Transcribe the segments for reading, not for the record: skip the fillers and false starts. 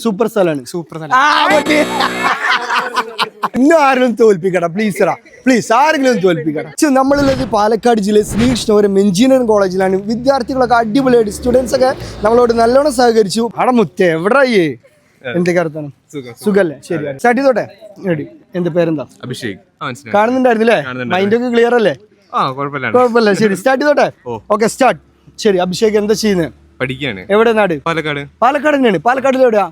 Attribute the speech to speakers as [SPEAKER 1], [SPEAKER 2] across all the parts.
[SPEAKER 1] Super സ്ഥലമാണ്.
[SPEAKER 2] Super
[SPEAKER 1] ഇന്നും ആരും തോൽപ്പിക്കട പ്ലീസ് ആരെങ്കിലും തോൽപ്പിക്കട. നമ്മളുള്ളത് പാലക്കാട് ജില്ലയിൽ ശ്രീകൃഷ്ണപുരം എഞ്ചിനീയറിംഗ് കോളേജിലാണ്. വിദ്യാർത്ഥികളൊക്കെ അടിപൊളിയായിട്ട് സ്റ്റുഡൻസ് ഒക്കെ നമ്മളോട് നല്ലോണം സഹകരിച്ചു. അവിടെ മുത്തേ എവിടെയേ എന്തൊക്കെ അർത്ഥം സുഖല്ലേ? ശരി സ്റ്റാർട്ട് ചെയ്തോട്ടെ. റെഡി. എന്റെ പേരെന്താ?
[SPEAKER 2] അഭിഷേക്.
[SPEAKER 1] കാണുന്നുണ്ടായിരുന്നില്ലേ? മൈൻഡ് ഒക്കെ ക്ലിയർ അല്ലേ? കുഴപ്പമില്ല. ശരി സ്റ്റാർട്ട് ചെയ്തോട്ടെ. Okay start. ശരി അഭിഷേക് എന്താ ചെയ്യുന്നത്?
[SPEAKER 2] പഠിക്കുകയാണ്.
[SPEAKER 1] എവിടെ നാട്?
[SPEAKER 2] പാലക്കാട്.
[SPEAKER 1] പാലക്കാട് തന്നെയാണ്. പാലക്കാടിൽ എവിടെയാ?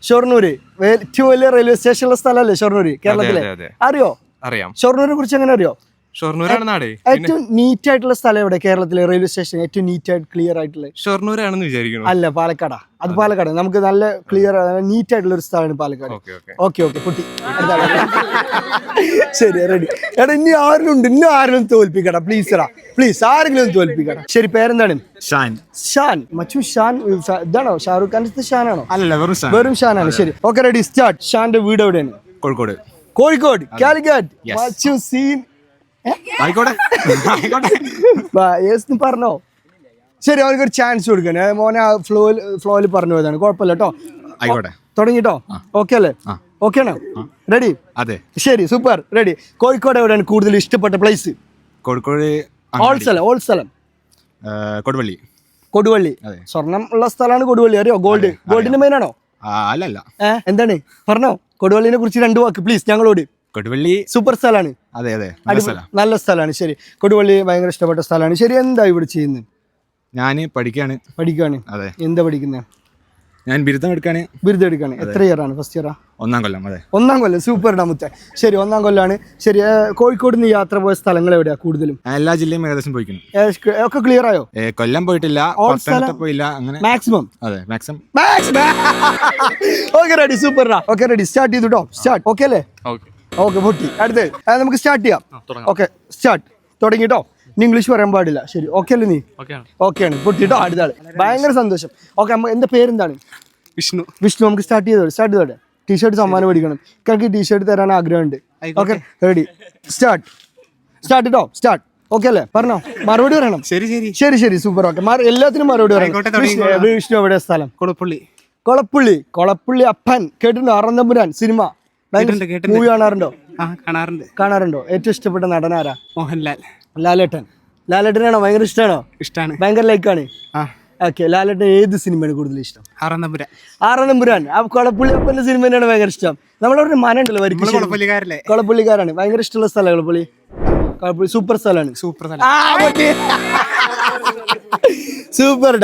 [SPEAKER 1] ഷൊർണൂര്. ഏറ്റവും വലിയ റെയിൽവേ സ്റ്റേഷനുള്ള സ്ഥലമല്ലേ ഷൊർണൂര് കേരളത്തിലെ? അറിയോ?
[SPEAKER 2] അറിയാം.
[SPEAKER 1] ഷൊർണൂരിനെ കുറിച്ച് എങ്ങനെ അറിയോ?
[SPEAKER 2] ഷൊർണൂരാണ് നാട്.
[SPEAKER 1] ഏറ്റവും നീറ്റ് ആയിട്ടുള്ള സ്ഥലം എവിടെ കേരളത്തിലെ റെയിൽവേ സ്റ്റേഷൻ? ഏറ്റവും നീറ്റ് ആയിട്ട് ക്ലിയർ ആയിട്ടുള്ള
[SPEAKER 2] ഷൊർണൂരാണെന്ന് വിചാരിക്കുന്നു.
[SPEAKER 1] അല്ല, പാലക്കാടാ. അത് പാലക്കാട്. നമുക്ക് നല്ല ക്ലിയർ നീറ്റ് ആയിട്ടുള്ള ഒരു സ്ഥലമാണ് പാലക്കാട്. ഓക്കെ കുട്ടി. ശരി റെഡി. എടാ ഇനി ആരും തോൽപ്പിക്കട പ്ലീസ് ആരെങ്കിലും തോൽപ്പിക്കട. ശരി പേരെന്താണ്? ഷാൻ. മച്ചു ഷാൻ ഇതാണോ? ഷാറുഖ് ഖാന്റെ ഷാനാണോ?
[SPEAKER 2] അല്ല,
[SPEAKER 1] വെറും ഷാനാണ്. ശരി ഓക്കെ റെഡി സ്റ്റാർട്ട്. ഷാന്റെ വീട് എവിടെയാണ്? കോഴിക്കോട്. കാലിക്കറ്റ്. സീൻ പറഞ്ഞോ. ശരി അവനക്ക് ഒരു ചാൻസ് കൊടുക്കണേ മോനെ. ഫ്ലോയിൽ പറഞ്ഞു പോയതാണ്. കുഴപ്പമില്ല കേട്ടോ. തുടങ്ങിട്ടോ? ഓക്കെ അല്ലേ? ഓക്കെ ആണോ? റെഡി?
[SPEAKER 2] അതെ.
[SPEAKER 1] ശരി സൂപ്പർ. റെഡി. കോഴിക്കോട് എവിടെയാണ് കൂടുതൽ ഇഷ്ടപ്പെട്ട പ്ലേസ്?
[SPEAKER 2] കോഴിക്കോട്
[SPEAKER 1] ഓൾ സ്ഥലം കൊടുവള്ളി. സ്വർണം ഉള്ള സ്ഥലമാണ് കൊടുവള്ളി. അറിയോ? ഗോൾഡിന്റെ മെയിൻ ആണോ?
[SPEAKER 2] അല്ലല്ല.
[SPEAKER 1] എന്താണ് പറഞ്ഞോ കൊടുവള്ളിനെ കുറിച്ച് 2 വാക്ക് പ്ലീസ് ഞങ്ങളോട്.
[SPEAKER 2] കൊടുവള്ളി
[SPEAKER 1] സൂപ്പർ സ്ഥലമാണ്. നല്ല സ്ഥലമാണ്. ശരി കൊടുവള്ളി ഭയങ്കര ഇഷ്ടപ്പെട്ട സ്ഥലമാണ്. ശരി എന്താ ഇവിടെ ചെയ്യുന്നത്?
[SPEAKER 2] ഞാൻ പഠിക്കുകയാണ്.
[SPEAKER 1] അതെ. എന്താ പഠിക്കുന്നത്?
[SPEAKER 2] ഞാൻ ബിരുദം എടുക്കാണ്.
[SPEAKER 1] എത്ര ഇയർ ആണ്? ഫസ്റ്റ് ഇയറാ?
[SPEAKER 2] 1ാം കൊല്ലം. അതെ.
[SPEAKER 1] 1ാം കൊല്ലം. സൂപ്പർ ഡാമുത്തെ. ശരി 1ാം കൊല്ലാണ്. ശരി കോഴിക്കോട് നിന്ന് യാത്ര പോയ സ്ഥലങ്ങൾ എവിടെയാ കൂടുതലും?
[SPEAKER 2] എല്ലാ ജില്ലയും ഏകദേശം പോയിക്കുന്നു.
[SPEAKER 1] ഒക്കെ ക്ലിയർ ആയോ?
[SPEAKER 2] കൊല്ലം പോയിട്ടില്ല, പോയില്ല. അങ്ങനെ
[SPEAKER 1] മാക്സിമം.
[SPEAKER 2] അതെ maximum.
[SPEAKER 1] Okay ready. Super. Okay ready. Start ചെയ്തു കേട്ടോ. സ്റ്റാർട്ട്. ഓക്കെ അല്ലേ? ഓക്കെ പൊട്ടി. അടുത്ത് നമുക്ക് സ്റ്റാർട്ട് ചെയ്യാം. Okay start. തുടങ്ങിട്ടോ. നീ ഇംഗ്ലീഷ് പറയാൻ പാടില്ല. ശരി ഓക്കെ അല്ലേ? നീ ഓക്കെയാണ്. പൊട്ടിട്ടോ. അടുത്ത ആള്. ഭയങ്കര സന്തോഷം. ഓക്കെ എന്റെ പേരെന്താണ്?
[SPEAKER 2] വിഷ്ണു.
[SPEAKER 1] നമുക്ക് സ്റ്റാർട്ട് ചെയ്തോട്ടെ. ടീഷർട്ട് സമ്മാനം മേടിക്കണം. എനിക്ക് ടീഷർട്ട് തരാൻ ആഗ്രഹമുണ്ട്. ഓക്കെ റെഡി സ്റ്റാർട്ട് കേട്ടോ. സ്റ്റാർട്ട്. ഓക്കെ അല്ലേ? പറഞ്ഞോ. മറുപടി പറയണം. ശരി സൂപ്പർ. ഓക്കെ എല്ലാത്തിനും മറുപടി പറയണം. വിഷ്ണു എവിടെ സ്ഥലം? കൊളപ്പുള്ളി. അപ്പൻ കേട്ടിട്ടുണ്ടോ? അറന്തമ്പുരാൻ സിനിമ മൂവി കാണാറുണ്ടോ? ഏറ്റവും ഇഷ്ടപ്പെട്ട നടനാരാ?
[SPEAKER 2] മോഹൻലാൽ.
[SPEAKER 1] ലാലേട്ടനാണോ? ഭയങ്കര ഇഷ്ടമാണ്. ഭയങ്കര ലൈക്കാണ്. ഓക്കെ ലാലേട്ടൻ ഏത് സിനിമയാണ് കൂടുതൽ ഇഷ്ടം? ആറന്തമ്പുരാൻ. ആ കൊളപ്പുള്ളി അപ്പന്റെ സിനിമ തന്നെയാണ് ഭയങ്കര ഇഷ്ടം. നമ്മളവിടെ മന ഉണ്ടല്ലോ കൊളപ്പുള്ളിക്കാരാണ്. ഭയങ്കര ഇഷ്ടമുള്ള സ്ഥലം കൊളപ്പുള്ളി. സൂപ്പർ സ്ഥലമാണ്. സൂപ്പർ.